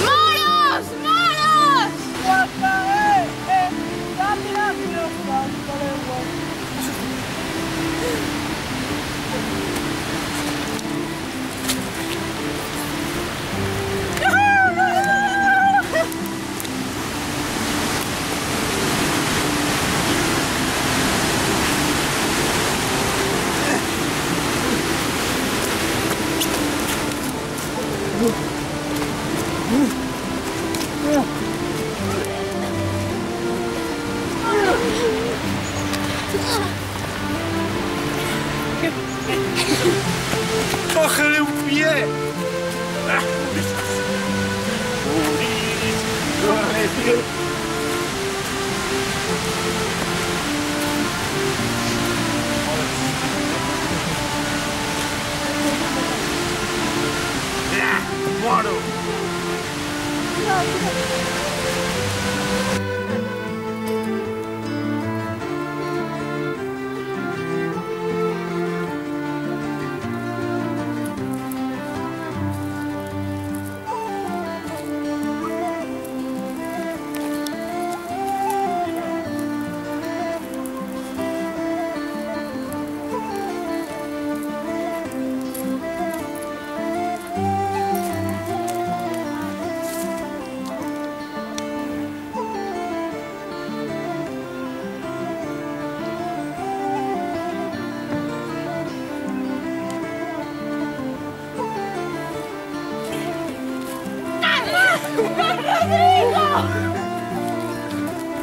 ¡Moros! ¡Moros! ¡Cógele un pie! ¡Moro!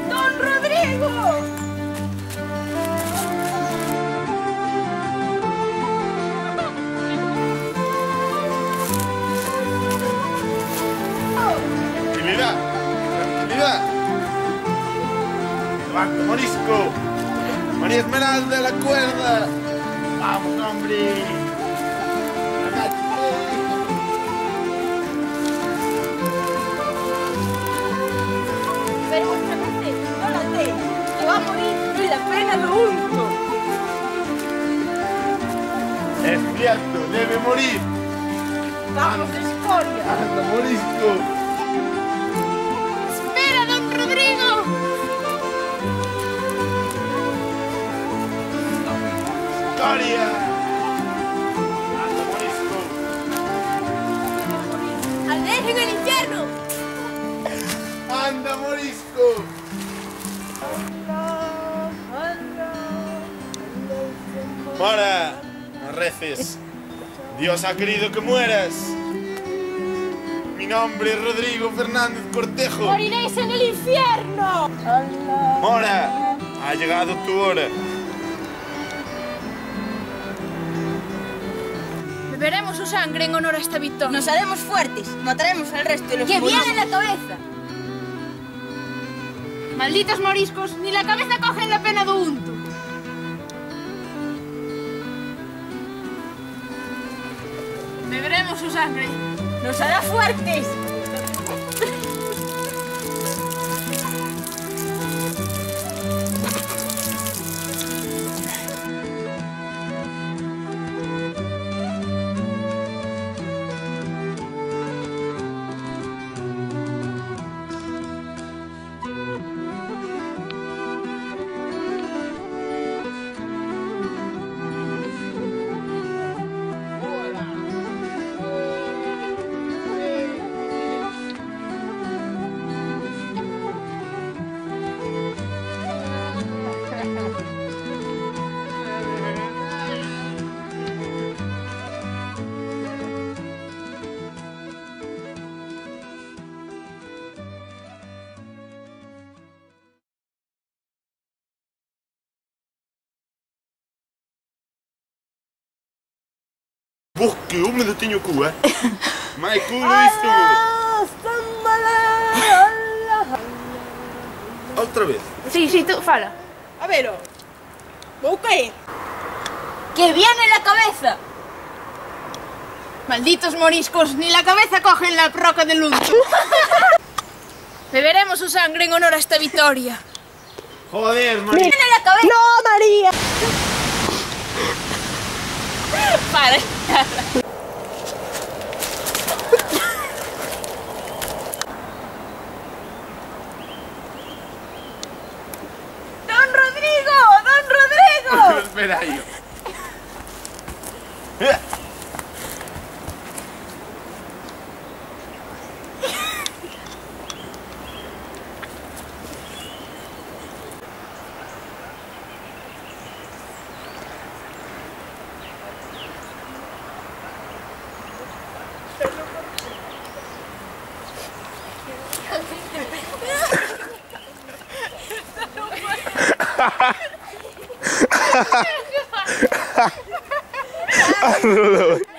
¡Don Rodrigo! ¡Tranquilidad! ¡Tranquilidad! ¡Levanta, Morisco! ¡María Esmeralda, la cuerda! ¡Vamos, hombre! Pero últimamente, no la sé, que va a morir y la pena lo unto. Es cierto, debe morir. ¡Vamos, escoria! ¡Anda, Morisco! ¡Espera, don Rodrigo! ¡Escoria! ¡Anda, Morisco! ¡Al en el infierno! ¡Anda, Morisco! ¡Mora! No reces. Dios ha querido que mueras. Mi nombre es Rodrigo Fernández Cortejo. ¡Moriréis en el infierno! Mora, ha llegado tu hora. Beberemos su sangre en honor a esta victoria. Nos haremos fuertes, mataremos al resto de los ¡Que moriscos. viene la cabeza! Malditos moriscos, ni la cabeza cogen la pena do unto. Beberemos su sangre. Nos hará fuertes. Que húmedo teño o cu, Mai cu isto. Outra vez. Sí, tú, fala. A ver, vou caer. ¡Que viene la cabeza! Malditos moriscos, ni la cabeza cogen la roca del unto. Beberemos su sangre en honor a esta victoria. Joder, María. ¡En la cabeza! ¡No, María! Para. ¡Don Rodrigo! ¡Don Rodrigo! Espera ahí. No, no.